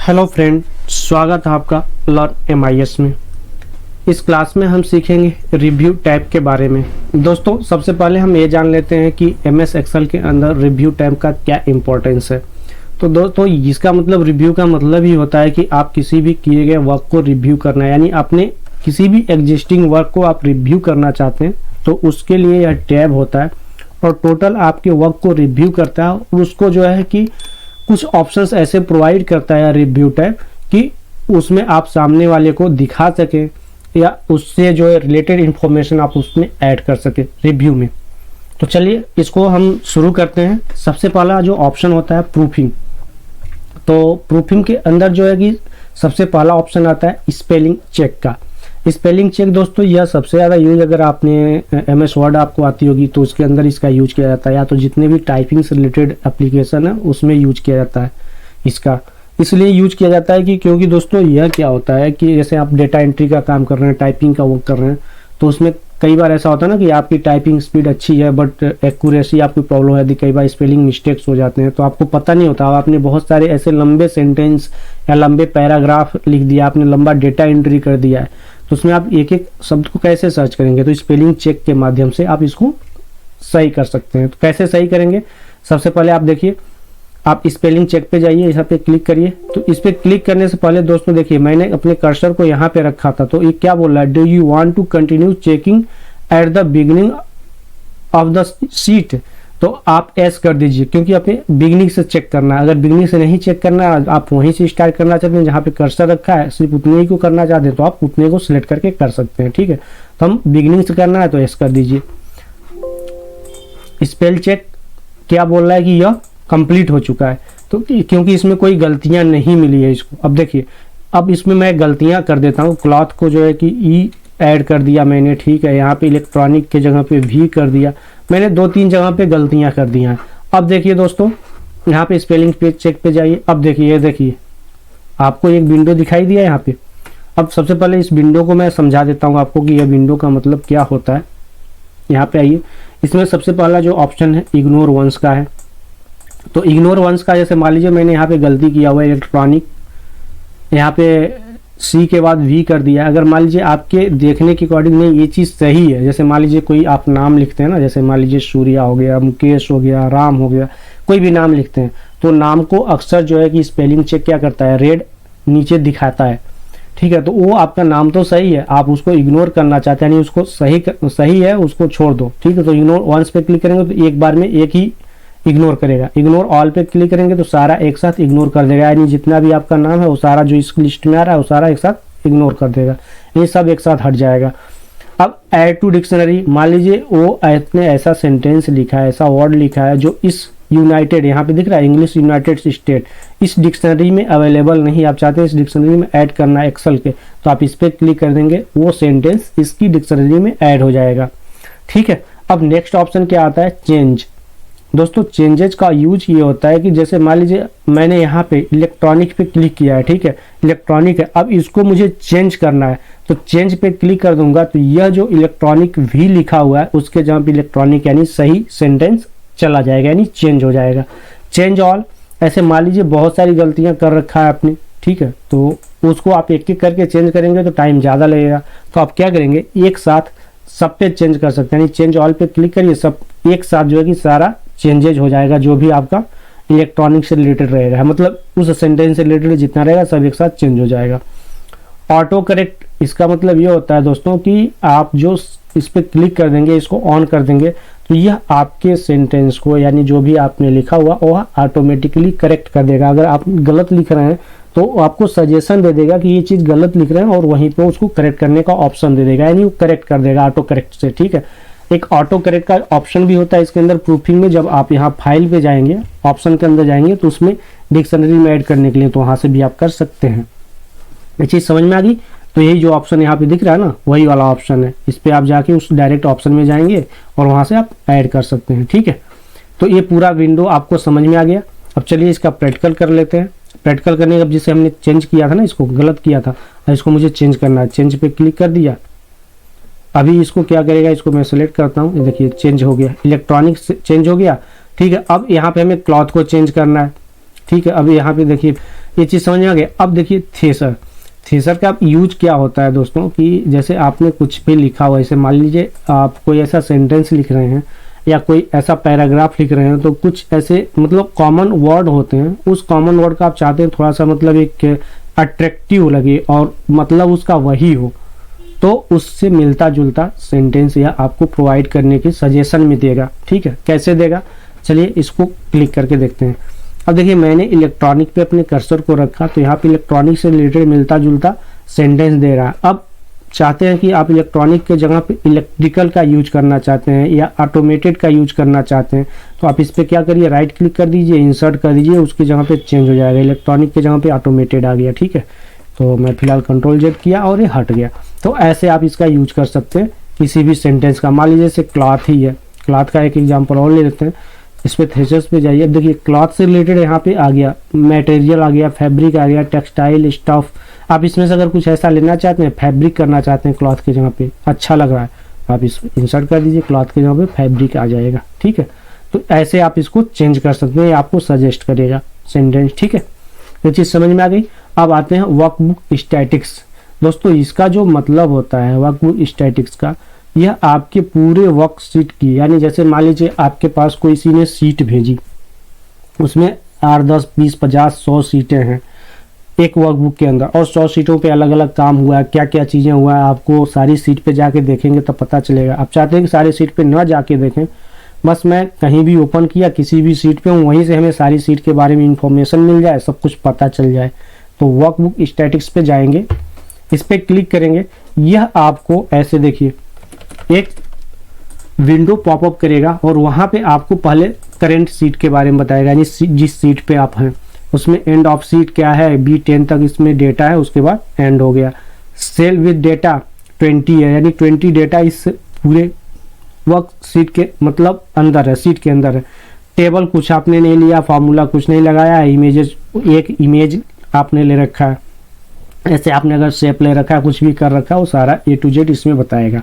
Hello friend, स्वागत है आपका लर्न MIS में। इस क्लास में हम सीखेंगे रिव्यू टैब के बारे में। दोस्तों, सबसे पहले हम ये जान लेते हैं कि MS एक्सेल के अंदर रिव्यू टैब का क्या इंपॉर्टेंस है। तो दोस्तों, इसका मतलब रिव्यू का मतलब ही होता है कि आप किसी भी किए गए वर्क को रिव्यू करना है, यानी अपने किसी भी एग्जिस्टिंग वर्क को आप रिव्यू करना चाहते हैं तो उसके लिए यह टैब होता है और टोटल आपके वर्क को रिव्यू करता है और उसको जो है कि कुछ ऑप्शंस ऐसे प्रोवाइड करता है रिव्यू टैब कि उसमें आप सामने वाले को दिखा सके या उससे जो है रिलेटेड इंफॉर्मेशन आप उसमें ऐड कर सके रिव्यू में। तो चलिए इसको हम शुरू करते हैं। सबसे पहला जो ऑप्शन होता है प्रूफिंग। तो प्रूफिंग के अंदर जो है कि सबसे पहला ऑप्शन आता है स्पेलिंग चेक का। स्पेलिंग चेक दोस्तों यह सबसे ज़्यादा यूज, अगर आपने MS वर्ड आपको आती होगी तो उसके अंदर इसका यूज किया जाता है, या तो जितने भी टाइपिंग से रिलेटेड एप्लीकेशन है उसमें यूज किया जाता है इसका। इसलिए यूज किया जाता है कि क्योंकि दोस्तों यह क्या होता है कि जैसे आप डेटा एंट्री का काम कर रहे हैं, टाइपिंग का वर्क कर रहे हैं, तो उसमें कई बार ऐसा होता है ना कि आपकी टाइपिंग स्पीड अच्छी है बट एक्यूरेसी आपकी प्रॉब्लम है, यदि कई बार स्पेलिंग मिस्टेक्स हो जाते हैं तो आपको पता नहीं होता। आपने बहुत सारे ऐसे लंबे सेंटेंस या लंबे पैराग्राफ लिख दिया, आपने लंबा डेटा एंट्री कर दिया है, तो उसमें आप एक एक शब्द को कैसे सर्च करेंगे? तो स्पेलिंग चेक के माध्यम से आप इसको सही कर सकते हैं। तो कैसे सही करेंगे? सबसे पहले आप देखिए, आप स्पेलिंग चेक पे जाइए, यहाँ पे क्लिक करिए। तो इस पे क्लिक करने से पहले दोस्तों देखिए, मैंने अपने कर्सर को यहाँ पे रखा था, तो ये क्या बोल रहा है, do you want to continue checking at the beginning of the sheet. तो आप एस कर दीजिए, क्योंकि आपने बिगिनिंग से चेक करना है। अगर बिगिनिंग से नहीं चेक करना है, आप वहीं से स्टार्ट करना चाहते हैं जहाँ पे कर्सर रखा है, सिर्फ उतने ही को करना चाहते हैं तो आप उतने को सिलेक्ट करके कर सकते हैं। ठीक है, तो हम बिगिनिंग से करना है तो एस कर दीजिए। स्पेल चेक क्या बोल रहा है कि यह कंप्लीट हो चुका है, तो क्योंकि इसमें कोई गलतियां नहीं मिली है इसको। अब देखिए, अब इसमें मैं गलतियां कर देता हूँ। क्लॉथ को जो है कि ई ऐड कर दिया मैंने, ठीक है। यहाँ पे इलेक्ट्रॉनिक के जगह पे भी कर दिया मैंने, 2-3 जगह पे गलतियां कर दी हैं। अब देखिए दोस्तों, यहाँ पे स्पेलिंग पे चेक पे जाइए। अब देखिए, ये देखिए आपको एक विंडो दिखाई दिया यहाँ पे। अब सबसे पहले इस विंडो को मैं समझा देता हूँ आपको कि यह विंडो का मतलब क्या होता है। यहाँ पे आइए, इसमें सबसे पहला जो ऑप्शन है इग्नोर वंस का है। तो इग्नोर वंस का, जैसे मान लीजिए मैंने यहाँ पे गलती किया हुआ है, इलेक्ट्रॉनिक यहाँ पे सी के बाद वी कर दिया। अगर मान लीजिए आपके देखने के अकॉर्डिंग नहीं ये चीज़ सही है, जैसे मान लीजिए कोई आप नाम लिखते हैं ना, जैसे मान लीजिए सूर्या हो गया, मुकेश हो गया, राम हो गया, कोई भी नाम लिखते हैं तो नाम को अक्सर जो है कि स्पेलिंग चेक क्या करता है, रेड नीचे दिखाता है। ठीक है, तो वो आपका नाम तो सही है, आप उसको इग्नोर करना चाहते हैं, यानी उसको सही है उसको छोड़ दो। ठीक है, तो इग्नोर वंस पे क्लिक करेंगे तो एक बार में एक ही इग्नोर करेगा। इग्नोर ऑल पे क्लिक करेंगे तो सारा एक साथ इग्नोर कर देगा, यानी जितना भी आपका नाम है वो सारा जो इस लिस्ट में आ रहा है वो सारा एक साथ इग्नोर कर देगा, ये सब एक साथ हट जाएगा। अब ऐड टू डिक्शनरी, मान लीजिए वो ने ऐसा सेंटेंस लिखा है, ऐसा वर्ड लिखा है जो इस यूनाइटेड, यहाँ पे दिख रहा है इंग्लिश यूनाइटेड स्टेट, इस डिक्शनरी में अवेलेबल नहीं, आप चाहते हैं इस डिक्शनरी में ऐड करना है एक्सेल के, तो आप इस पर क्लिक कर देंगे, वो सेंटेंस इसकी डिक्शनरी में ऐड हो जाएगा। ठीक है, अब नेक्स्ट ऑप्शन क्या आता है, चेंज। दोस्तों, चेंजेज का यूज ये होता है कि जैसे मान लीजिए मैंने यहाँ पे इलेक्ट्रॉनिक पे क्लिक किया है, ठीक है, इलेक्ट्रॉनिक है, अब इसको मुझे चेंज करना है तो चेंज पे क्लिक कर दूंगा तो यह जो इलेक्ट्रॉनिक भी लिखा हुआ है उसके जहाँ पे इलेक्ट्रॉनिक यानी सही सेंटेंस चला जाएगा, यानी चेंज हो जाएगा। चेंज ऑल, ऐसे मान लीजिए बहुत सारी गलतियाँ कर रखा है आपने, ठीक है, तो उसको आप एक एक करके चेंज करेंगे तो टाइम ज़्यादा लगेगा, तो आप क्या करेंगे, एक साथ सब पे चेंज कर सकते हैं, यानी चेंज ऑल पे क्लिक करिए, सब एक साथ जो है कि सारा चेंजेज हो जाएगा, जो भी आपका इलेक्ट्रॉनिक से रिलेटेड रहेगा, मतलब उस सेंटेंस से रिलेटेड जितना रहेगा सब एक साथ चेंज हो जाएगा। ऑटो करेक्ट, इसका मतलब ये होता है दोस्तों कि आप जो इस पर क्लिक कर देंगे, इसको ऑन कर देंगे तो यह आपके सेंटेंस को, यानी जो भी आपने लिखा हुआ वह ऑटोमेटिकली करेक्ट कर देगा। अगर आप गलत लिख रहे हैं तो आपको सजेशन दे देगा कि ये चीज़ गलत लिख रहे हैं और वहीं पे उसको करेक्ट करने का ऑप्शन दे देगा, यानी वो करेक्ट कर देगा ऑटो करेक्ट से। ठीक है, एक ऑटो करेक्ट का ऑप्शन भी होता है इसके अंदर प्रूफिंग में। जब आप यहाँ फाइल पे जाएंगे, ऑप्शन के अंदर जाएंगे तो उसमें डिक्शनरी में ऐड करने के लिए तो वहाँ से भी आप कर सकते हैं। ये चीज़ समझ में आ गई? तो यही जो ऑप्शन यहाँ पे दिख रहा है ना, वही वाला ऑप्शन है, इस पर आप जाके उस डायरेक्ट ऑप्शन में जाएंगे और वहाँ से आप ऐड कर सकते हैं। ठीक है, तो ये पूरा विंडो आपको समझ में आ गया। अब चलिए इसका प्रैक्टिकल कर लेते हैं। प्रैक्टिकल करने का, जिसे हमने चेंज किया था ना, इसको गलत किया था, इसको मुझे चेंज करना है, चेंज पे क्लिक कर दिया। अभी इसको क्या करेगा, इसको मैं सेलेक्ट करता हूँ, ये देखिए चेंज हो गया, इलेक्ट्रॉनिक चेंज हो गया। ठीक है, अब यहाँ पे हमें क्लॉथ को चेंज करना है। ठीक है, अब यहाँ पे देखिए ये चीज़ समझ में आ गया। अब देखिए थ्रेशर, थ्रेशर का यूज क्या होता है दोस्तों कि जैसे आपने कुछ भी लिखा हुआ, जैसे मान लीजिए आप कोई ऐसा सेंटेंस लिख रहे हैं या कोई ऐसा पैराग्राफ लिख रहे हैं, तो कुछ ऐसे मतलब कॉमन वर्ड होते हैं, उस कॉमन वर्ड का आप चाहते हैं थोड़ा सा मतलब एक अट्रैक्टिव लगे और मतलब उसका वही हो, तो उससे मिलता जुलता सेंटेंस या आपको प्रोवाइड करने के सजेशन में देगा। ठीक है, कैसे देगा, चलिए इसको क्लिक करके देखते हैं। अब देखिए मैंने इलेक्ट्रॉनिक पे अपने कर्सर को रखा, तो यहाँ पे इलेक्ट्रॉनिक से रिलेटेड मिलता जुलता सेंटेंस दे रहा है। अब चाहते हैं कि आप इलेक्ट्रॉनिक के जगह पे इलेक्ट्रिकल का यूज करना चाहते हैं या ऑटोमेटेड का यूज करना चाहते हैं, तो आप इस पर क्या करिए, राइट क्लिक कर दीजिए, इंसर्ट कर दीजिए, उसकी जगह पे चेंज हो जाएगा, इलेक्ट्रॉनिक के जगह पे ऑटोमेटेड आ गया। ठीक है, तो मैं फिलहाल कंट्रोल जेड किया और ये हट गया। तो ऐसे आप इसका यूज कर सकते हैं किसी भी सेंटेंस का। मान लीजिए जैसे क्लॉथ ही है, क्लॉथ का एक एग्जाम्पल और ले लेते हैं। इस पे थ्रेशर्स पे जाइए, अब देखिए क्लॉथ से रिलेटेड यहाँ पे आ गया, मटेरियल आ गया, फैब्रिक आ गया, टेक्सटाइल, स्टफ। आप इसमें से अगर कुछ ऐसा लेना चाहते हैं, फैब्रिक करना चाहते हैं क्लॉथ के जगह पे, अच्छा लग रहा है, आप इस इंसर्ट कर दीजिए, क्लॉथ के जगह पे फैब्रिक आ जाएगा। ठीक है, तो ऐसे आप इसको चेंज कर सकते हैं, आपको सजेस्ट करेगा सेंटेंस। ठीक है, ये चीज़ समझ में आ गई। अब आते हैं वर्कबुक स्टैटिक्स। दोस्तों इसका जो मतलब होता है वर्कबुक स्टैटिक्स का, यह आपके पूरे वर्कशीट की, यानी जैसे मान लीजिए आपके पास कोई किसी ने सीट भेजी, उसमें 8, 10, 20, 50, 100 सीटें हैं एक वर्कबुक के अंदर, और 100 सीटों पे अलग अलग काम हुआ है, क्या क्या चीज़ें हुआ है, आपको सारी सीट पे जाके देखेंगे तब पता चलेगा। आप चाहते हैं कि सारी सीट पे ना जाके देखें, बस मैं कहीं भी ओपन किया, किसी भी सीट पे हूँ, वहीं से हमें सारी सीट के बारे में इंफॉर्मेशन मिल जाए, सब कुछ पता चल जाए। तो वर्कबुक स्टैटिक्स पे जाएंगे, इस पर क्लिक करेंगे, यह आपको ऐसे देखिए एक विंडो पॉपअप करेगा और वहाँ पे आपको पहले करंट सीट के बारे में बताएगा, यानी जिस सीट पे आप हैं उसमें एंड ऑफ सीट क्या है, B10 तक इसमें डेटा है, उसके बाद एंड हो गया। सेल विद डेटा 20 है, यानी 20 डेटा इस पूरे वर्क सीट के मतलब अंदर है, सीट के अंदर है। टेबल कुछ आपने नहीं लिया, फार्मूला कुछ नहीं लगाया है, इमेजेस एक इमेज आपने ले रखा है, ऐसे आपने अगर शेप ले रखा है, कुछ भी कर रखा है, वो सारा A to Z इसमें बताएगा।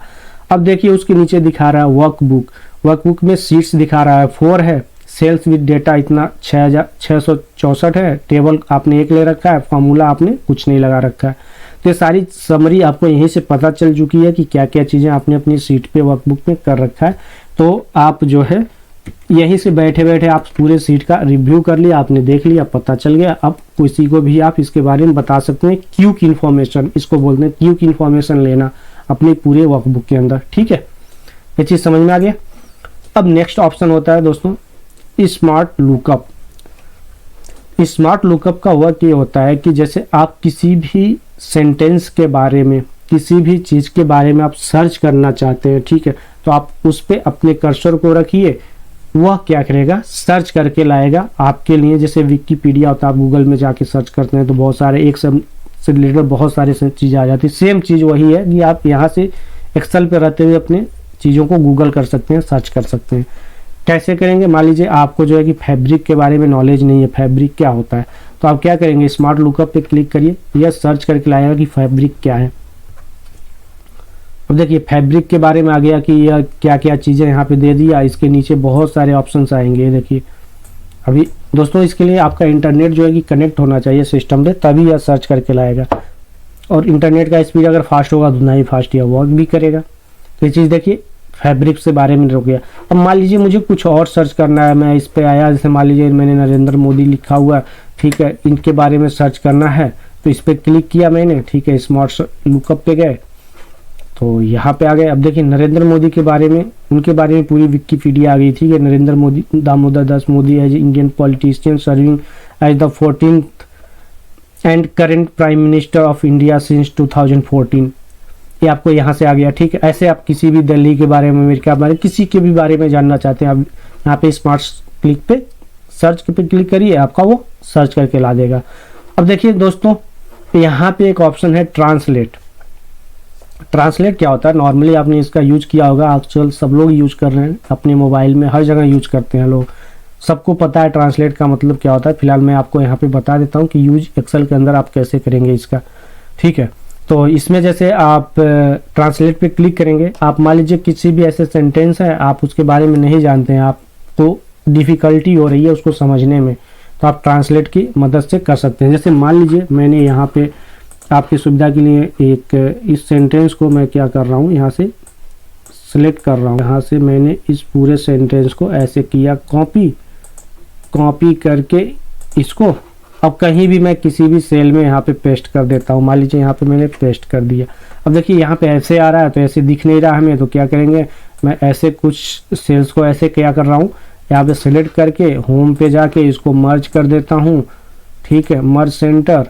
अब देखिए उसके नीचे दिखा रहा है वर्कबुक, वर्कबुक में सीट्स दिखा रहा है 4 है, सेल्स विद डेटा इतना 664 है, टेबल आपने एक ले रखा है, फार्मूला आपने कुछ नहीं लगा रखा है। तो ये सारी समरी आपको यहीं से पता चल चुकी है कि क्या क्या चीज़ें आपने अपनी सीट पे वर्कबुक में कर रखा है। तो आप जो है यहीं से बैठे बैठे आप पूरे सीट का रिव्यू कर लिया, आपने देख लिया, पता चल गया। अब किसी को भी आप इसके बारे में बता सकते हैं, क्यूक इन्फॉर्मेशन इसको बोलते हैं, क्यूक इन्फॉर्मेशन लेना अपने पूरे वर्कबुक के अंदर। ठीक है, ये चीज़ समझ में आ गया। अब नेक्स्ट ऑप्शन होता है दोस्तों स्मार्ट लुकअप। स्मार्ट लुकअप का वर्क ये होता है कि जैसे आप किसी भी सेंटेंस के बारे में, किसी भी चीज़ के बारे में आप सर्च करना चाहते हैं, ठीक है, तो आप उस पर अपने कर्सर को रखिए, वह क्या करेगा, सर्च करके लाएगा आपके लिए। जैसे विकिपीडिया होता है, आप गूगल में जाके सर्च करते हैं तो बहुत सारे एक से रिलेटेड बहुत सारे चीज़ें आ जाती है। सेम चीज़ वही है कि आप यहाँ से एक्सेल पे रहते हुए अपने चीज़ों को गूगल कर सकते हैं, सर्च कर सकते हैं। कैसे करेंगे, मान लीजिए आपको जो है कि फैब्रिक के बारे में नॉलेज नहीं है, फैब्रिक क्या होता है, तो आप क्या करेंगे, स्मार्ट लुकअप पे क्लिक करिए, यह सर्च करके लाएगा कि फैब्रिक क्या है। अब देखिए फैब्रिक के बारे में आ गया कि यह क्या क्या चीज़ें यहाँ पे दे दिया, इसके नीचे बहुत सारे ऑप्शंस आएंगे। देखिए अभी दोस्तों इसके लिए आपका इंटरनेट जो है कि कनेक्ट होना चाहिए सिस्टम पे, तभी यह सर्च करके लाएगा, और इंटरनेट का स्पीड अगर फास्ट होगा तो ना ही फास्ट यह वर्क भी करेगा। तो ये चीज़ देखिए फैब्रिक से बारे में रुक गया। अब मान लीजिए मुझे कुछ और सर्च करना है, मैं इस पे आया, जैसे मान लीजिए मैंने नरेंद्र मोदी लिखा हुआ है, ठीक है, इनके बारे में सर्च करना है, तो इस पर क्लिक किया मैंने, ठीक है, स्मार्ट लुकअप पे गए तो यहाँ पे आ गए। अब देखिए नरेंद्र मोदी के बारे में, उनके बारे में पूरी विकिपीडिया आ गई थी कि Narendra Modi Damodar Das Modi as Indian politician serving as the 14th and current prime minister of India since 2014। ये आपको यहाँ से आ गया, ठीक है। ऐसे आप किसी भी दिल्ली के बारे में, अमेरिका के बारे में, किसी के भी बारे में जानना चाहते हैं, आप यहाँ पे स्मार्ट क्लिक पे सर्च पे क्लिक करिए, आपका वो सर्च करके ला देगा। अब देखिए दोस्तों यहाँ पे एक ऑप्शन है ट्रांसलेट। ट्रांसलेट क्या होता है, नॉर्मली आपने इसका यूज किया होगा, आजकल सब लोग यूज कर रहे हैं अपने मोबाइल में, हर जगह यूज करते हैं लोग, सबको पता है ट्रांसलेट का मतलब क्या होता है। फिलहाल मैं आपको यहाँ पे बता देता हूँ कि यूज एक्सेल के अंदर आप कैसे करेंगे इसका, ठीक है। तो इसमें जैसे आप ट्रांसलेट पे क्लिक करेंगे, आप मान लीजिए किसी भी ऐसे सेंटेंस है, आप उसके बारे में नहीं जानते हैं, आपको डिफ़िकल्टी हो रही है उसको समझने में, तो आप ट्रांसलेट की मदद से कर सकते हैं। जैसे मान लीजिए मैंने यहाँ पे आपकी सुविधा के लिए एक इस सेंटेंस को मैं क्या कर रहा हूँ, यहाँ से सिलेक्ट कर रहा हूँ। यहाँ से मैंने इस पूरे सेंटेंस को ऐसे किया कॉपी करके इसको अब कहीं भी मैं किसी भी सेल में यहाँ पे पेस्ट कर देता हूँ। मान लीजिए यहाँ पे मैंने पेस्ट कर दिया। अब देखिए यहाँ पे ऐसे आ रहा है, तो ऐसे दिख नहीं रहा हमें, तो क्या करेंगे, मैं ऐसे कुछ सेल्स को ऐसे क्या कर रहा हूँ, यहाँ पे सिलेक्ट करके होम पे जाके इसको मर्ज कर देता हूँ। ठीक है, मर्ज सेंटर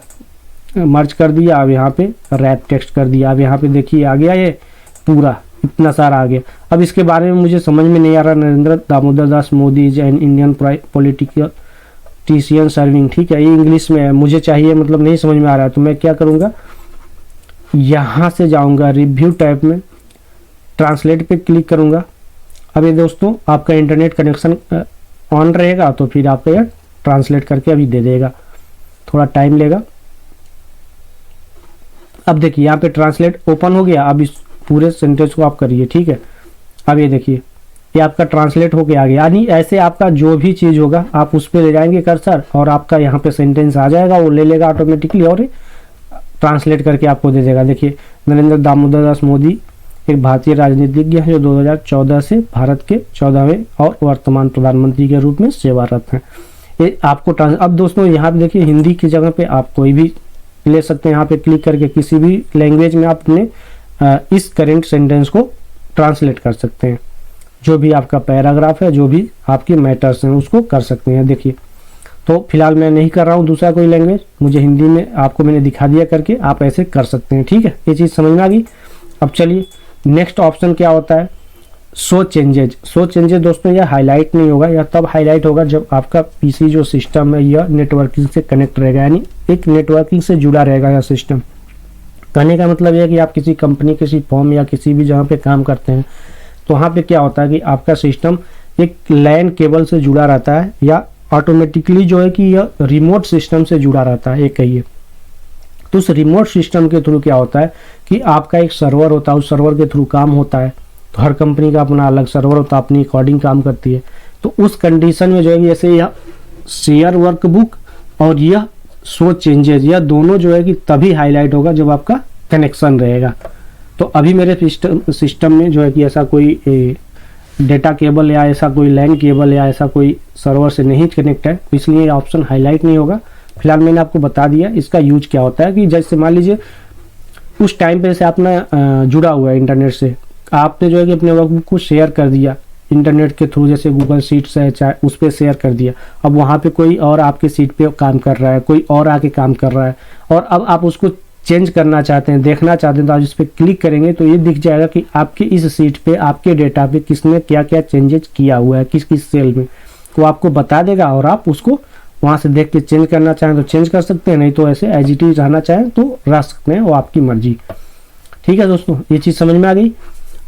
मर्ज कर दिया। अब यहाँ पे रैप टेक्स्ट कर दिया। अब यहाँ पे देखिए आ गया, ये पूरा इतना सारा आ गया। अब इसके बारे में मुझे समझ में नहीं आ रहा। Narendra Damodar Das Modi is an Indian politician serving, ठीक है, ये इंग्लिश में है, मुझे चाहिए, मतलब नहीं समझ में आ रहा है। तो मैं क्या करूँगा, यहाँ से जाऊँगा रिव्यू टैब में, ट्रांसलेट पे क्लिक करूँगा। अब ये दोस्तों आपका इंटरनेट कनेक्शन ऑन रहेगा तो फिर आपको यह ट्रांसलेट करके अभी दे देगा, थोड़ा टाइम लेगा। अब देखिए यहाँ पे ट्रांसलेट ओपन हो गया। अब इस पूरे सेंटेंस को आप करिए, ठीक है। अब ये देखिए ये आपका ट्रांसलेट होके आ गया। यानी ऐसे आपका जो भी चीज़ होगा आप उस पर ले जाएंगे कर्सर और आपका यहाँ पे सेंटेंस आ जाएगा, वो ले लेगा ऑटोमेटिकली और ट्रांसलेट करके आपको दे देगा। देखिए नरेंद्र दामोदर दास मोदी एक भारतीय राजनीतिज्ञ है जो 2014 से भारत के 14वें और वर्तमान प्रधानमंत्री के रूप में सेवारत हैं। ये आपको अब दोस्तों यहाँ पे देखिए हिंदी की जगह पे आप कोई भी ले सकते हैं। यहाँ पे क्लिक करके किसी भी लैंग्वेज में आप अपने इस करेंट सेंटेंस को ट्रांसलेट कर सकते हैं। जो भी आपका पैराग्राफ है, जो भी आपके मैटर्स हैं, उसको कर सकते हैं। देखिए तो फिलहाल मैं नहीं कर रहा हूँ दूसरा कोई लैंग्वेज, मुझे हिंदी में आपको मैंने दिखा दिया करके, आप ऐसे कर सकते हैं। ठीक है, ये चीज़ समझ में आ गई। अब चलिए नेक्स्ट ऑप्शन क्या होता है, शो चेंजेज दोस्तों यह हाईलाइट नहीं होगा, यह तब हाईलाइट होगा जब आपका पीसी जो सिस्टम है यह नेटवर्किंग से कनेक्ट रहेगा, यानी एक नेटवर्किंग से जुड़ा रहेगा यह सिस्टम। कहने का मतलब यह है कि आप किसी कंपनी, किसी फॉर्म या किसी भी जगह पे काम करते हैं तो वहाँ पे क्या होता है कि आपका सिस्टम एक लैन केबल से जुड़ा रहता है या ऑटोमेटिकली जो है कि यह रिमोट सिस्टम से जुड़ा रहता है, एक कहिए। तो उस रिमोट सिस्टम के थ्रू क्या होता है कि आपका एक सर्वर होता है, उस सर्वर के थ्रू काम होता है। तो हर कंपनी का अपना अलग सर्वर होता है, अपनी अकॉर्डिंग काम करती है। तो उस कंडीशन में जो है जैसे यह शेयर वर्कबुक और यह शो चेंजेज, यह दोनों जो है कि तभी हाईलाइट होगा जब आपका कनेक्शन रहेगा। तो अभी मेरे सिस्टम में जो है कि ऐसा कोई डेटा केबल या ऐसा कोई लैन केबल या ऐसा कोई सर्वर से नहीं कनेक्ट है, तो इसलिए ऑप्शन हाईलाइट नहीं होगा। फिलहाल मैंने आपको बता दिया इसका यूज क्या होता है कि जैसे मान लीजिए उस टाइम पे से आपने जुड़ा हुआ है इंटरनेट से, आपने जो है कि अपने वर्कबुक को शेयर कर दिया इंटरनेट के थ्रू, जैसे गूगल शीट्स है चाहे उस पर शेयर कर दिया। अब वहाँ पे कोई और आपके सीट पे काम कर रहा है, कोई और आके काम कर रहा है, और अब आप उसको चेंज करना चाहते हैं, देखना चाहते हैं, तो आप इस पर क्लिक करेंगे तो ये दिख जाएगा कि आपके इस सीट पे, आपके डेटा पे किसने क्या क्या चेंजेस किया हुआ है, किस किस सेल में, वो आपको बता देगा। और आप उसको वहाँ से देख के चेंज करना चाहें तो चेंज कर सकते हैं, नहीं तो ऐसे एज इट इज रहना चाहें तो रह सकते हैं, वो आपकी मर्जी। ठीक है दोस्तों, ये चीज़ समझ में आ गई।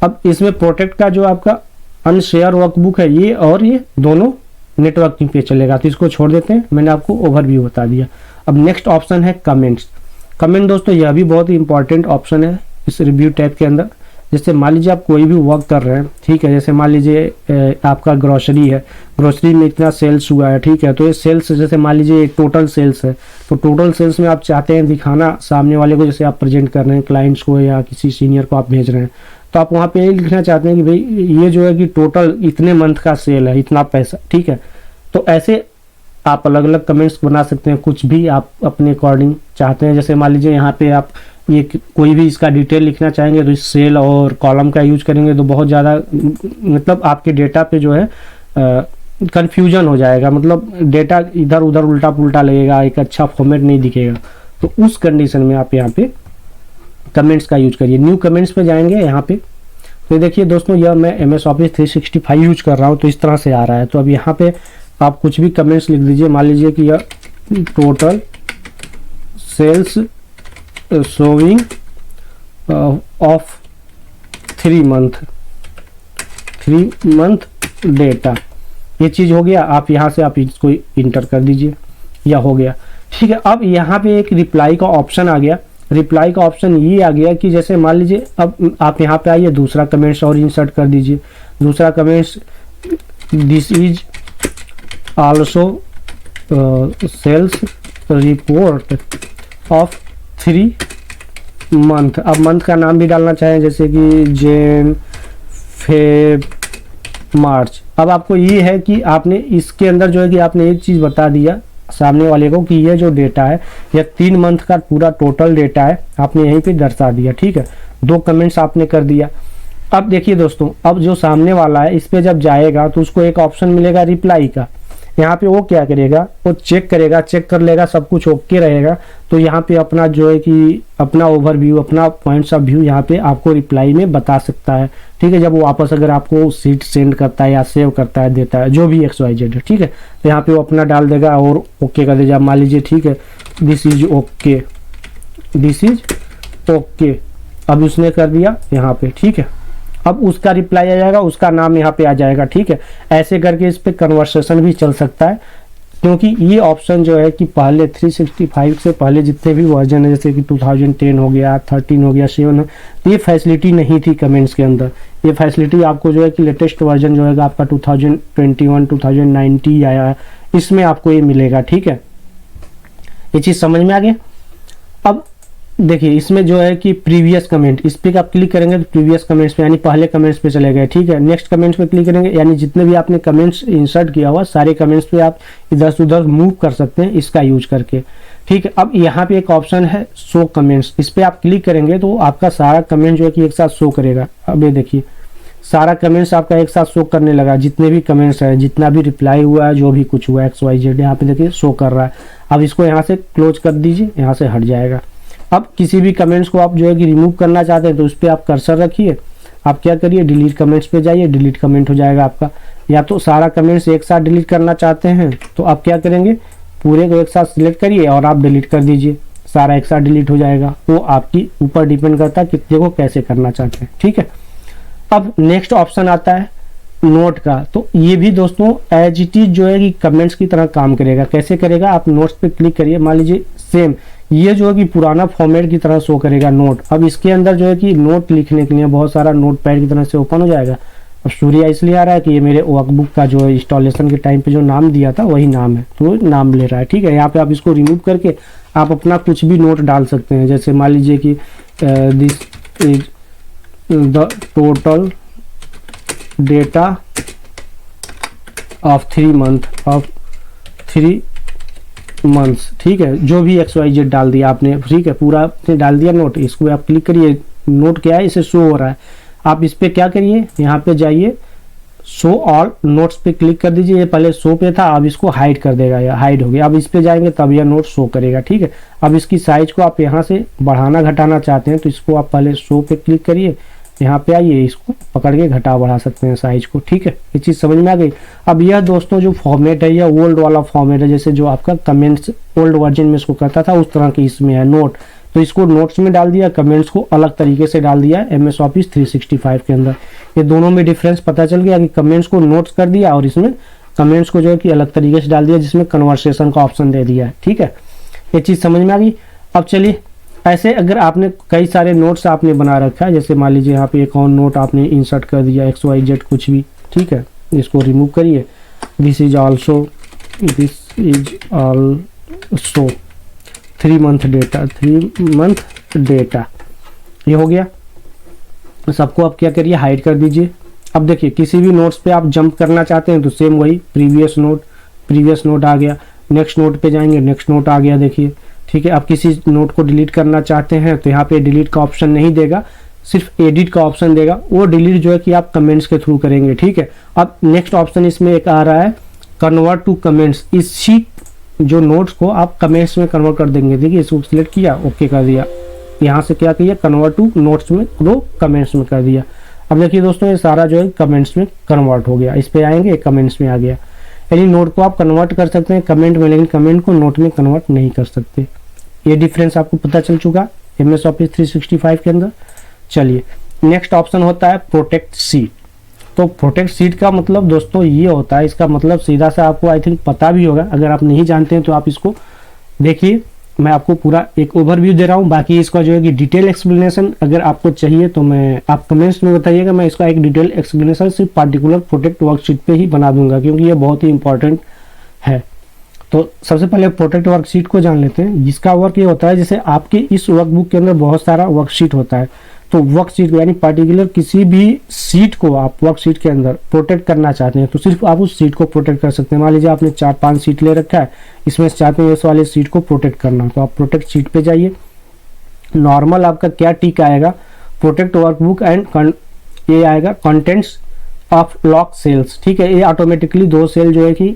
अब इसमें प्रोटेक्ट का जो आपका अनशेयर वर्कबुक है ये और ये दोनों नेटवर्किंग पे चलेगा, तो इसको छोड़ देते हैं, मैंने आपको ओवरव्यू बता दिया। अब नेक्स्ट ऑप्शन है कमेंट्स। कमेंट दोस्तों यह भी बहुत ही इंपॉर्टेंट ऑप्शन है इस रिव्यू टैब के अंदर। जैसे मान लीजिए आप कोई भी वर्क कर रहे हैं, ठीक है, जैसे मान लीजिए आपका ग्रोसरी है, ग्रोसरी में इतना सेल्स हुआ है, ठीक है, तो ये सेल्स जैसे मान लीजिए टोटल सेल्स है, तो टोटल सेल्स में आप चाहते हैं दिखाना सामने वाले को, जैसे आप प्रेजेंट कर रहे हैं क्लाइंट्स को या किसी सीनियर को आप भेज रहे हैं, तो आप वहाँ पे ये लिखना चाहते हैं कि भाई ये जो है कि टोटल इतने मंथ का सेल है, इतना पैसा, ठीक है। तो ऐसे आप अलग अलग कमेंट्स बना सकते हैं, कुछ भी आप अपने अकॉर्डिंग चाहते हैं। जैसे मान लीजिए यहाँ पे आप ये कोई भी इसका डिटेल लिखना चाहेंगे तो इस सेल और कॉलम का यूज करेंगे तो बहुत ज़्यादा मतलब आपके डेटा पे जो है कंफ्यूजन हो जाएगा, मतलब डेटा इधर उधर उल्टा पुल्टा लगेगा, एक अच्छा फॉर्मेट नहीं दिखेगा। तो उस कंडीशन में आप यहाँ पे कमेंट्स का यूज करिए। न्यू कमेंट्स पे जाएंगे यहाँ पे, तो देखिए दोस्तों यह मैं MS Office 365 यूज कर रहा हूँ, तो इस तरह से आ रहा है। तो अब यहाँ पे आप कुछ भी कमेंट्स लिख दीजिए। मान लीजिए कि यह total sales showing of 3 month data, ये चीज़ हो गया। आप यहाँ से आप इसको इंटर कर दीजिए, या हो गया, ठीक है। अब यहाँ पे एक रिप्लाई का ऑप्शन आ गया। रिप्लाई का ऑप्शन ये आ गया कि जैसे मान लीजिए अब आप यहाँ पे आइए, दूसरा कमेंट्स और इंसर्ट कर दीजिए। दूसरा comments, this is also sales report of 3 month. अब मंथ का नाम भी डालना चाहें जैसे कि जैन, फेब, मार्च। अब आपको ये है कि आपने इसके अंदर जो है कि आपने एक चीज़ बता दिया सामने वाले को कि ये जो डेटा है यह 3 मंथ का पूरा टोटल डेटा है, आपने यहीं पे दर्शा दिया। ठीक है, 2 कमेंट्स आपने कर दिया। अब देखिए दोस्तों, अब जो सामने वाला है इस पे जब जाएगा तो उसको एक ऑप्शन मिलेगा रिप्लाई का। यहाँ पे वो क्या करेगा, वो चेक करेगा, चेक कर लेगा सब कुछ ओके रहेगा तो यहाँ पे अपना जो है कि अपना ओवरव्यू, अपना पॉइंट्स ऑफ व्यू यहाँ पे आपको रिप्लाई में बता सकता है। ठीक है, जब वो वापस अगर आपको सीट सेंड करता है या सेव करता है, देता है, जो भी XYZ है। ठीक है, तो यहाँ पे वो अपना डाल देगा और ओके कर देगा। मान लीजिए ठीक है, this is okay, this is okay, अब उसने कर दिया यहाँ पे। ठीक है, अब उसका रिप्लाई आ जाएगा, उसका नाम यहाँ पे आ जाएगा। ठीक है, ऐसे करके इस पे कन्वर्सेशन भी चल सकता है, क्योंकि ये ऑप्शन जो है कि पहले 365 से पहले जितने भी वर्जन है जैसे कि 2010 हो गया, 13 हो गया, 7 है, तो ये फैसिलिटी नहीं थी कमेंट्स के अंदर। ये फैसिलिटी आपको जो है कि लेटेस्ट वर्जन जो है आपका 2021 2019 आया है, इसमें आपको ये मिलेगा। ठीक है, ये चीज़ समझ में आ गया। अब देखिए इसमें जो है कि प्रीवियस कमेंट, इस पर आप क्लिक करेंगे तो प्रीवियस कमेंट्स पे यानी पहले कमेंट्स पे चले गए। ठीक है, नेक्स्ट कमेंट्स पे क्लिक करेंगे यानी जितने भी आपने कमेंट्स इंसर्ट किया हुआ सारे कमेंट्स पे आप इधर से उधर मूव कर सकते हैं इसका यूज करके। ठीक है, अब यहाँ पे एक ऑप्शन है शो कमेंट्स, इस पर आप क्लिक करेंगे तो आपका सारा कमेंट जो है कि एक साथ शो करेगा। अब ये देखिए सारा कमेंट्स आपका एक साथ शो करने लगा, जितने भी कमेंट्स है, जितना भी रिप्लाई हुआ है, जो भी कुछ हुआ XYZ यहाँ पे देखिए शो कर रहा है। अब इसको यहाँ से क्लोज कर दीजिए, यहाँ से हट जाएगा। अब किसी भी कमेंट्स को आप जो है कि रिमूव करना चाहते हैं तो उस पर आप कर्सर रखिए, आप क्या करिए डिलीट कमेंट्स पे जाइए, डिलीट कमेंट हो जाएगा आपका। या तो सारा कमेंट्स एक साथ डिलीट करना चाहते हैं तो आप क्या करेंगे, पूरे को एक साथ सिलेक्ट करिए और आप डिलीट कर दीजिए, सारा एक साथ डिलीट हो जाएगा। वो आपकी ऊपर डिपेंड करता है कितने को कैसे करना चाहते हैं। ठीक है, अब नेक्स्ट ऑप्शन आता है नोट का, तो ये भी दोस्तों एज इट इज जो है कि कमेंट्स की तरह काम करेगा। कैसे करेगा, आप नोट्स पे क्लिक करिए, मान लीजिए सेम ये जो है कि पुराना फॉर्मेट की तरह शो करेगा नोट। अब इसके अंदर जो है कि नोट लिखने के लिए बहुत सारा नोट पैड की तरह से ओपन हो जाएगा। अब सूर्या इसलिए आ रहा है कि ये मेरे वर्कबुक का जो इंस्टॉलेशन के टाइम पे जो नाम दिया था वही नाम है, तो नाम ले रहा है। ठीक है, यहाँ पे आप इसको रिमूव करके आप अपना कुछ भी नोट डाल सकते हैं। जैसे मान लीजिए कि this is the total data of 3 months. ठीक है, जो भी XYZ डाल दिया आपने, ठीक है, पूरा आपने डाल दिया नोट। इसको आप क्लिक करिए, नोट क्या है इसे शो हो रहा है। आप इस पे क्या करिए, यहाँ पे जाइए, शो ऑल नोट्स पे क्लिक कर दीजिए। ये पहले शो पे था, अब इसको हाइड कर देगा, या हाइड हो गया। अब इस पे जाएंगे तब यह नोट शो करेगा। ठीक है, अब इसकी साइज को आप यहाँ से बढ़ाना घटाना चाहते हैं तो इसको आप पहले शो पे क्लिक करिए, यहाँ पे आइए, इसको पकड़ के घटा बढ़ा सकते हैं साइज को। ठीक है, ये चीज़ समझ में आ गई। अब यह दोस्तों जो फॉर्मेट है यह ओल्ड वाला फॉर्मेट है, जैसे जो आपका कमेंट्स ओल्ड वर्जन में इसको करता था उस तरह के इसमें है नोट। तो इसको नोट्स में डाल दिया, कमेंट्स को अलग तरीके से डाल दिया MS Office 365 के अंदर। ये दोनों में डिफरेंस पता चल गया कि कमेंट्स को नोट्स कर दिया और इसमें कमेंट्स को जो है कि अलग तरीके से डाल दिया, जिसमें कन्वर्सेशन का ऑप्शन दे दिया है। ठीक है, ये चीज़ समझ में आ गई। अब चलिए, ऐसे अगर आपने कई सारे नोट्स आपने बना रखा है, जैसे मान लीजिए यहाँ पे एक और नोट आपने इंसर्ट कर दिया XYZ कुछ भी। ठीक है, इसको रिमूव करिए, this is also 3 month data, ये हो गया। सबको आप क्या करिए, हाइड कर दीजिए। अब देखिए किसी भी नोट्स पे आप जंप करना चाहते हैं तो सेम वही प्रीवियस नोट आ गया, नेक्स्ट नोट पे जाएंगे, नेक्स्ट नोट आ गया। देखिए ठीक है, आप किसी नोट को डिलीट करना चाहते हैं तो यहाँ पे डिलीट का ऑप्शन नहीं देगा, सिर्फ एडिट का ऑप्शन देगा। वो डिलीट जो है कि आप कमेंट्स के थ्रू करेंगे। ठीक है, अब नेक्स्ट ऑप्शन इसमें एक आ रहा है कन्वर्ट टू कमेंट्स। इसी जो नोट्स को आप कमेंट्स में कन्वर्ट कर देंगे। देखिए इसको सिलेक्ट किया, ओके कर दिया, यहाँ से क्या किया, कन्वर्ट टू नोट्स में, दो कमेंट्स में कर दिया। अब देखिए दोस्तों ये सारा जो है कमेंट्स में कन्वर्ट हो गया। इस पे आएंगे, कमेंट्स में आ गया। यानी नोट को आप कन्वर्ट कर सकते हैं कमेंट में, लेकिन कमेंट को नोट में कन्वर्ट नहीं कर सकते। ये डिफरेंस आपको पता चल चुका MS Office 365 के अंदर। चलिए नेक्स्ट ऑप्शन होता है प्रोटेक्ट सीट। तो प्रोटेक्ट सीट का मतलब दोस्तों ये होता है, इसका मतलब सीधा सा आपको आई थिंक पता भी होगा, अगर आप नहीं जानते हैं तो आप इसको देखिए। मैं आपको पूरा एक ओवरव्यू दे रहा हूँ, बाकी इसका जो है कि डिटेल एक्सप्लेनेशन अगर आपको चाहिए तो मैं आप कमेंट्स में बताइएगा, मैं इसका एक डिटेल एक्सप्लेनेशन सिर्फ पार्टिकुलर प्रोटेक्ट वर्कशीट पे ही बना दूंगा, क्योंकि ये बहुत ही इंपॉर्टेंट है। तो सबसे पहले प्रोटेक्ट वर्कशीट को जान लेते हैं। जिसका वर्क ये होता है, जैसे आपके इस वर्कबुक के अंदर बहुत सारा वर्कशीट होता है, तो वर्कशीट यानी पर्टिकुलर किसी भी सीट को आप वर्कशीट के अंदर प्रोटेक्ट करना चाहते हैं तो सिर्फ आप उस सीट को प्रोटेक्ट कर सकते हैं। मान लीजिए आपने 4-5 सीट ले रखा है, इसमें से चाहते हैं इस वाले सीट को प्रोटेक्ट करना, तो आप प्रोटेक्ट सीट पे जाइए। नॉर्मल आपका क्या टिक आएगा, प्रोटेक्ट वर्कबुक एंड ये आएगा कंटेंट्स ऑफ लॉक सेल्स, ठीक है। ये ऑटोमेटिकली 2 सेल जो है कि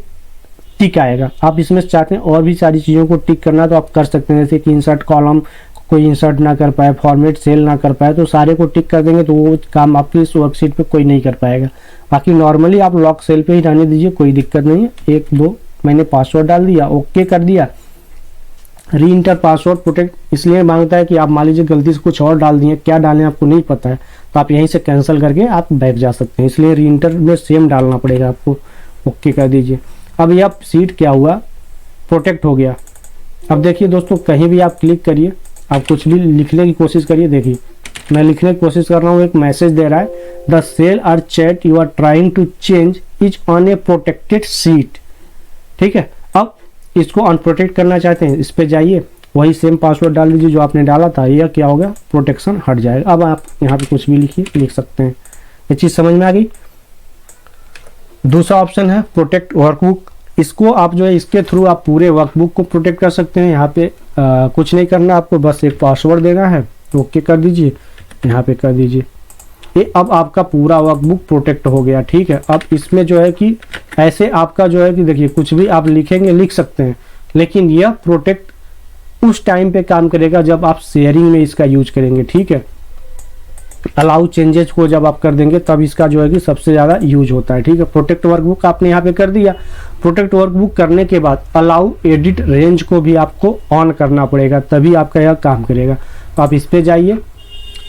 टिक आएगा। आप इसमें चाहते हैं और भी सारी चीज़ों को टिक करना तो आप कर सकते हैं, जैसे कि इंसर्ट कॉलम कोई इंसर्ट ना कर पाए, फॉर्मेट सेल ना कर पाए, तो सारे को टिक कर देंगे तो वो काम आपकी इस वर्कशीट पे कोई नहीं कर पाएगा। बाकी नॉर्मली आप लॉक सेल पे ही रहने दीजिए, कोई दिक्कत नहीं है। 1-2 मैंने पासवर्ड डाल दिया, ओके कर दिया। री इंटर पासवर्ड प्रोटेक्ट इसलिए मांगता है कि आप मान लीजिए गलती से कुछ और डाल दिए, क्या डालें आपको नहीं पता है, तो आप यहीं से कैंसिल करके आप बैक जा सकते हैं, इसलिए री इंटर में सेम डालना पड़ेगा आपको। ओके कर दीजिए। अब यह सीट क्या हुआ, प्रोटेक्ट हो गया। अब देखिए दोस्तों, कहीं भी आप क्लिक करिए, आप कुछ भी लिखने की कोशिश करिए। देखिए मैं लिखने की कोशिश कर रहा हूँ, एक मैसेज दे रहा है, the cell or chart you are trying to change is on a protected sheet, ठीक है। अब इसको अनप्रोटेक्ट करना चाहते हैं, इस पे जाइए, वही सेम पासवर्ड डाल दीजिए जो आपने डाला था, यह क्या होगा, प्रोटेक्शन हट जाएगा। अब आप यहाँ पे कुछ भी लिखिए, लिख सकते हैं। ये चीज़ समझ में आ गई। दूसरा ऑप्शन है प्रोटेक्ट वर्कबुक। इसको आप जो है इसके थ्रू आप पूरे वर्कबुक को प्रोटेक्ट कर सकते हैं। यहाँ पे कुछ नहीं करना आपको, बस एक पासवर्ड देना है, ओके कर दीजिए, यहाँ पे कर दीजिए। ये अब आपका पूरा वर्कबुक प्रोटेक्ट हो गया, ठीक है। अब इसमें जो है कि ऐसे आपका जो है कि देखिए कुछ भी आप लिखेंगे लिख सकते हैं, लेकिन यह प्रोटेक्ट उस टाइम पे काम करेगा जब आप शेयरिंग में इसका यूज करेंगे, ठीक है। अलाउ चेंजेस को जब आप कर देंगे तब इसका जो है कि सबसे ज़्यादा यूज होता है, ठीक है। प्रोटेक्ट वर्कबुक आपने यहाँ पे कर दिया। प्रोटेक्ट वर्कबुक करने के बाद अलाउ एडिट रेंज को भी आपको ऑन करना पड़ेगा, तभी आपका यह काम करेगा। तो आप इस पे जाइए,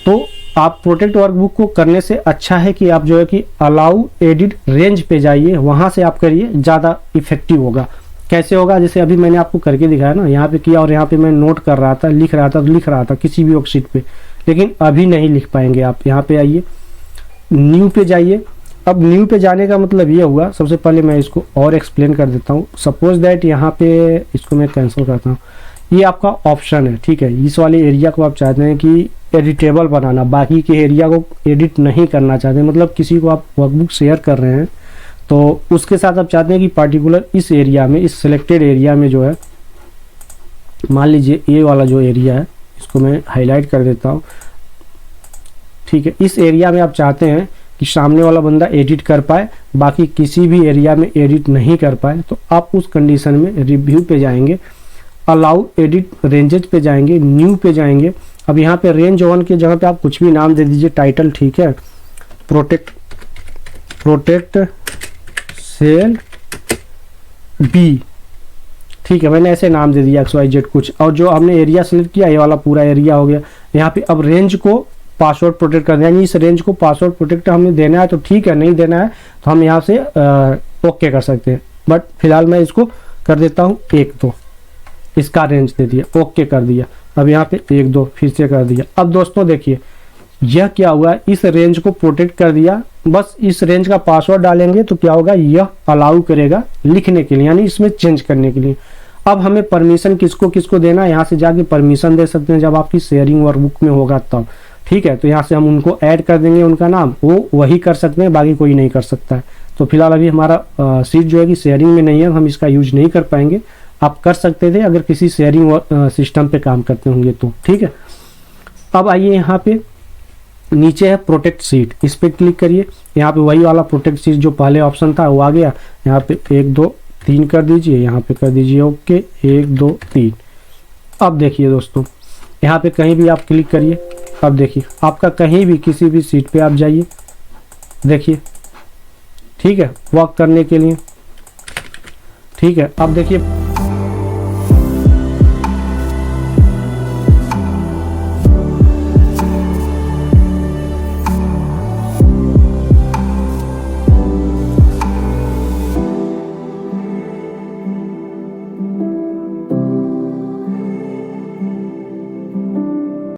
तो आप प्रोटेक्ट वर्कबुक को करने से अच्छा है कि आप जो है कि अलाउ एडिट रेंज पे जाइए, वहाँ से आप करिए, ज़्यादा इफेक्टिव होगा। कैसे होगा, जैसे अभी मैंने आपको करके दिखाया ना, यहाँ पे किया और यहाँ पे मैं नोट कर रहा था, लिख रहा था किसी भी वर्कशीट पे, लेकिन अभी नहीं लिख पाएंगे आप। यहाँ पे आइए, न्यू पे जाइए। अब न्यू पे जाने का मतलब ये हुआ, सबसे पहले मैं इसको और एक्सप्लेन कर देता हूँ। सपोज दैट यहाँ पे इसको मैं कैंसिल करता हूँ, ये आपका ऑप्शन है, ठीक है। इस वाले एरिया को आप चाहते हैं कि एडिटेबल बनाना, बाकी के एरिया को एडिट नहीं करना चाहते, मतलब किसी को आप वर्कबुक शेयर कर रहे हैं तो उसके साथ आप चाहते हैं कि पार्टिकुलर इस एरिया में, इस सिलेक्टेड एरिया में जो है, मान लीजिए ये वाला जो एरिया है, इसको मैं हाईलाइट कर देता हूँ, ठीक है। इस एरिया में आप चाहते हैं कि सामने वाला बंदा एडिट कर पाए, बाकी किसी भी एरिया में एडिट नहीं कर पाए, तो आप उस कंडीशन में रिव्यू पे जाएंगे, अलाउ एडिट रेंजेज पे जाएंगे, न्यू पे जाएंगे। अब यहाँ पे रेंज 1 की जगह पे आप कुछ भी नाम दे दीजिए, टाइटल, ठीक है। प्रोटेक्ट सेल बी, ठीक है, मैंने ऐसे नाम दे दिया XYZ कुछ, और जो हमने एरिया सेलेक्ट किया ये वाला पूरा एरिया हो गया। यहाँ पे अब रेंज को पासवर्ड प्रोटेक्ट करना है, यानी इस रेंज को पासवर्ड प्रोटेक्ट हमें देना है तो ठीक है, नहीं देना है तो हम यहाँ से ओके कर सकते हैं। बट फिलहाल मैं इसको कर देता हूँ 1-2, इसका रेंज दे दिया, ओके कर दिया। अब यहाँ पे 1-2 फिर से कर दिया। अब दोस्तों देखिए यह क्या हुआ, इस रेंज को प्रोटेक्ट कर दिया, बस इस रेंज का पासवर्ड डालेंगे तो क्या होगा, यह अलाउ करेगा लिखने के लिए, यानी इसमें चेंज करने के लिए। अब हमें परमिशन किसको किसको देना है, यहाँ से जाके परमिशन दे सकते हैं जब आपकी शेयरिंग वर्कबुक में होगा तब, ठीक है। तो यहाँ से हम उनको ऐड कर देंगे, उनका नाम वो वही कर सकते हैं, बाकी कोई नहीं कर सकता है। तो फिलहाल अभी हमारा सीट जो है कि शेयरिंग में नहीं है, हम इसका यूज नहीं कर पाएंगे। आप कर सकते थे अगर किसी शेयरिंग सिस्टम पे काम करते होंगे तो, ठीक है। अब आइए यहाँ पे नीचे है प्रोटेक्ट सीट, इस पे क्लिक करिए। यहाँ पे वही वाला प्रोटेक्ट सीट जो पहले ऑप्शन था वो आ गया। यहाँ पे 1-2-3 कर दीजिए, यहाँ पे कर दीजिए ओके, 1-2-3। अब देखिए दोस्तों, यहाँ पे कहीं भी आप क्लिक करिए, अब देखिए आपका कहीं भी किसी भी सीट पे आप जाइए, देखिए, ठीक है, वर्क करने के लिए, ठीक है। अब देखिए